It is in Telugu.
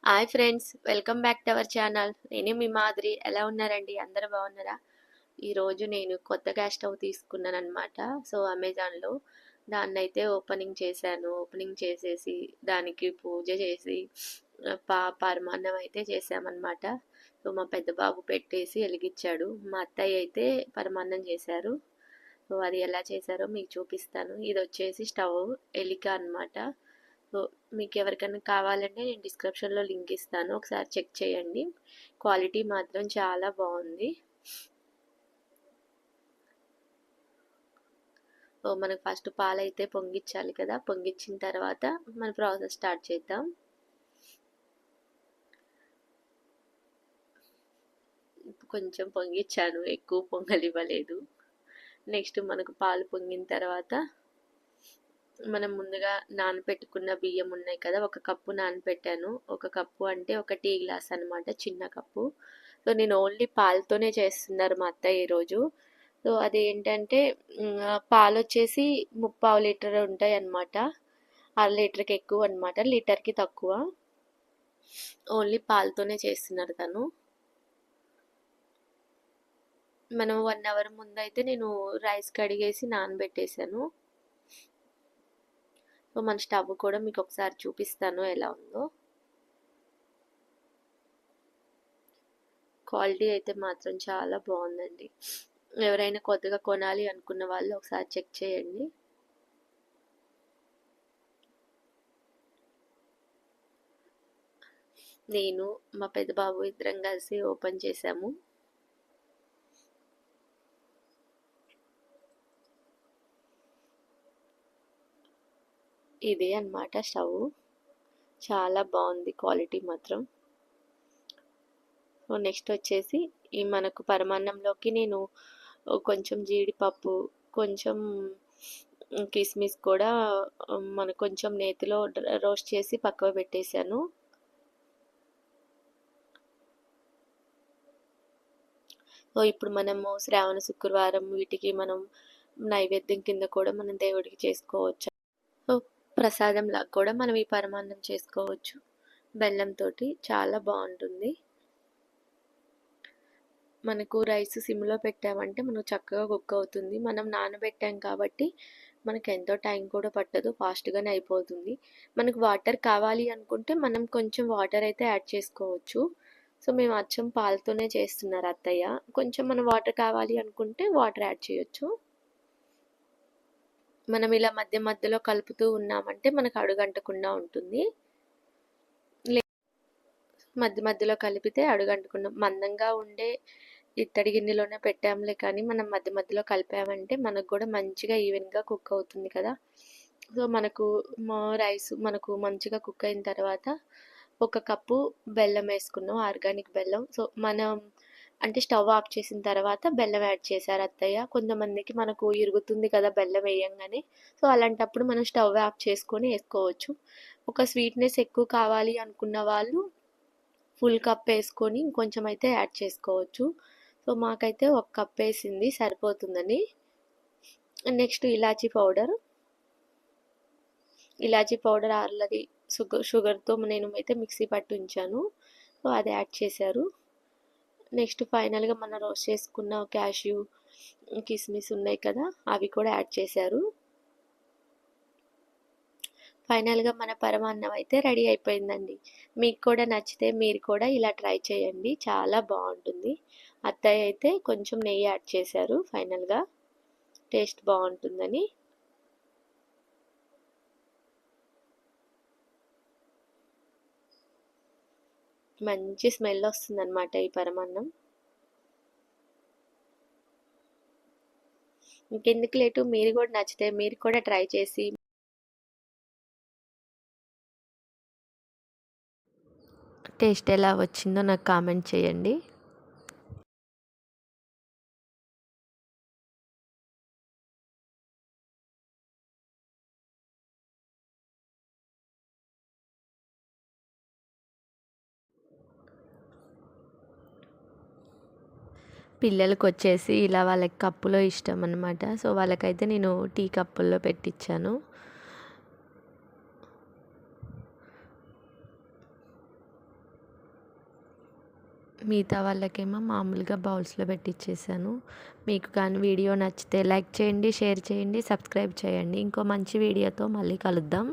Hi friends, welcome back to our channel. నేను మీ మాదిరి. ఎలా ఉన్నారండి? అందరూ బాగున్నారా? ఈరోజు నేను కొత్త గ్యాస్ స్టవ్ తీసుకున్నాను అనమాట. సో అమెజాన్లో దాన్ని అయితే ఓపెనింగ్ చేశాను. ఓపెనింగ్ చేసేసి దానికి పూజ చేసి పరమాన్నం అయితే చేసామన్నమాట. సో మా పెద్ద బాబు పెట్టేసి వెలిగించాడు. మా అత్తయ్య అయితే పరమాన్నం చేశారు. సో అది ఎలా చేశారో మీకు చూపిస్తాను. ఇది వచ్చేసి స్టవ్ ఎలిక అనమాట. సో మీకు ఎవరికైనా కావాలంటే నేను డిస్క్రిప్షన్లో లింక్ ఇస్తాను, ఒకసారి చెక్ చేయండి. క్వాలిటీ మాత్రం చాలా బాగుంది. సో మనకు ఫస్ట్ పాలైతే పొంగిచ్చాలి కదా, పొంగిచ్చిన తర్వాత మన ప్రాసెస్ స్టార్ట్ చేద్దాం. కొంచెం పొంగిచ్చాను, ఎక్కువ పొంగలివ్వలేదు. నెక్స్ట్ మనకు పాలు పొంగిన తర్వాత మనం ముందుగా నానబెట్టుకున్న బియ్యం ఉన్నాయి కదా, ఒక కప్పు నానబెట్టాను. ఒక కప్పు అంటే ఒక టీ గ్లాస్ అనమాట, చిన్న కప్పు. సో నేను ఓన్లీ పాలతోనే చేస్తున్నారు మా అత్తయ్య ఈరోజు. సో అది ఏంటంటే పాలు వచ్చేసి 3/4 లీటర్ ఉంటాయి అన్నమాట. 1/2 లీటర్కి ఎక్కువ అనమాట, లీటర్కి తక్కువ. ఓన్లీ పాలతోనే చేస్తున్నారు తను. మనం 1 అవర్ ముందు అయితే నేను రైస్ కడిగేసి నానబెట్టేశాను. సో మన స్టవ్ కూడా మీకు ఒకసారి చూపిస్తాను ఎలా ఉందో. క్వాలిటీ అయితే మాత్రం చాలా బాగుందండి. ఎవరైనా కొత్తగా కొనాలి అనుకున్న వాళ్ళు ఒకసారి చెక్ చేయండి. నేను మా పెద్ద బాబు ఇద్దరం కలిసి ఓపెన్ చేసాము. ఇదే అన్నమాట స్టవ్. చాలా బాగుంది క్వాలిటీ మాత్రం. సో నెక్స్ట్ వచ్చేసి ఈ మనకు పరమాన్నంలోకి నేను కొంచెం జీడిపప్పు, కొంచెం కిస్మిస్ కూడా మన కొంచెం నేతిలో రోస్ట్ చేసి పక్కకు పెట్టేశాను. సో ఇప్పుడు మనము శ్రావణ శుక్రవారం వీటికి మనం నైవేద్యం కింద కూడా మనం దేవుడికి చేసుకోవచ్చు. సో ప్రసాదంలాగా కూడా మనం ఈ పరమాన్నం చేసుకోవచ్చు బెల్లంతో. చాలా బాగుంటుంది. మనకు రైస్ సిమ్లో పెట్టామంటే మనకు చక్కగా కుక్ అవుతుంది. మనం నానబెట్టాం కాబట్టి మనకు ఎంతో టైం కూడా పట్టదు, ఫాస్ట్గానే అయిపోతుంది. మనకు వాటర్ కావాలి అనుకుంటే మనం కొంచెం వాటర్ అయితే యాడ్ చేసుకోవచ్చు. సో మేము అచ్చం పాలతోనే చేస్తున్నారు అత్తయ్య. కొంచెం మనం వాటర్ కావాలి అనుకుంటే వాటర్ యాడ్ చేయొచ్చు. మనం ఇలా మధ్య మధ్యలో కలుపుతూ ఉన్నామంటే మనకు అడుగంటకుండా ఉంటుంది. మధ్య మధ్యలో కలిపితే అడుగంటకుండా మందంగా ఉండే ఇత్తడి గిన్నెలోనే పెట్టాంలే, కానీ మనం మధ్య మధ్యలో కలిపామంటే మనకు కూడా మంచిగా ఈవెన్గా కుక్ అవుతుంది కదా. సో మనకు రైస్ మనకు మంచిగా కుక్ అయిన తర్వాత ఒక కప్పు బెల్లం వేసుకున్నాం, ఆర్గానిక్ బెల్లం. సో మనం అంటే స్టవ్ ఆఫ్ చేసిన తర్వాత బెల్లం యాడ్ చేశారు అత్తయ్య. కొంతమందికి మనకు ఇరుగుతుంది కదా బెల్లం వేయంగానే. సో అలాంటప్పుడు మనం స్టవ్ ఆఫ్ చేసుకొని వేసుకోవచ్చు. ఒక స్వీట్నెస్ ఎక్కువ కావాలి అనుకున్న వాళ్ళు ఫుల్ కప్ వేసుకొని ఇంకొంచెం అయితే యాడ్ చేసుకోవచ్చు. సో మాకైతే ఒక కప్ వేసింది సరిపోతుందని. నెక్స్ట్ ఇలాచీ పౌడర్. ఇలాచీ పౌడర్ ఆల్రెడీ షుగర్తో నేను అయితే మిక్సీ పట్టి ఉంచాను. సో అది యాడ్ చేశారు. నెక్స్ట్ ఫైనల్గా మనం రోస్ట్ చేసుకున్న క్యాష్యూ, కిస్మిస్ ఉన్నాయి కదా, అవి కూడా యాడ్ చేశారు. ఫైనల్గా మన పరమాన్నం అయితే రెడీ అయిపోయిందండి. మీకు కూడా నచ్చితే మీరు కూడా ఇలా ట్రై చేయండి, చాలా బాగుంటుంది. అత్తయ్య అయితే కొంచెం నెయ్యి యాడ్ చేశారు ఫైనల్గా, టేస్ట్ బాగుంటుందని. మంచి స్మెల్ వస్తుందన్నమాట ఈ పరమాన్నం. ఇంకెందుకు లేటు, మీరు కూడా నచ్చితే మీరు కూడా ట్రై చేసి టేస్ట్ ఎలా వచ్చిందో నాకు కామెంట్ చేయండి. పిల్లలకి వచ్చేసి ఇలా వాళ్ళకి కప్పులో ఇష్టం అనమాట. సో వాళ్ళకైతే నేను టీ కప్పుల్లో పెట్టించాను. మిగతా వాళ్ళకేమో మామూలుగా బౌల్స్లో పెట్టిచ్చేసాను. మీకు కానీ వీడియో నచ్చితే లైక్ చేయండి, షేర్ చేయండి, సబ్స్క్రైబ్ చేయండి. ఇంకో మంచి వీడియోతో మళ్ళీ కలుద్దాం.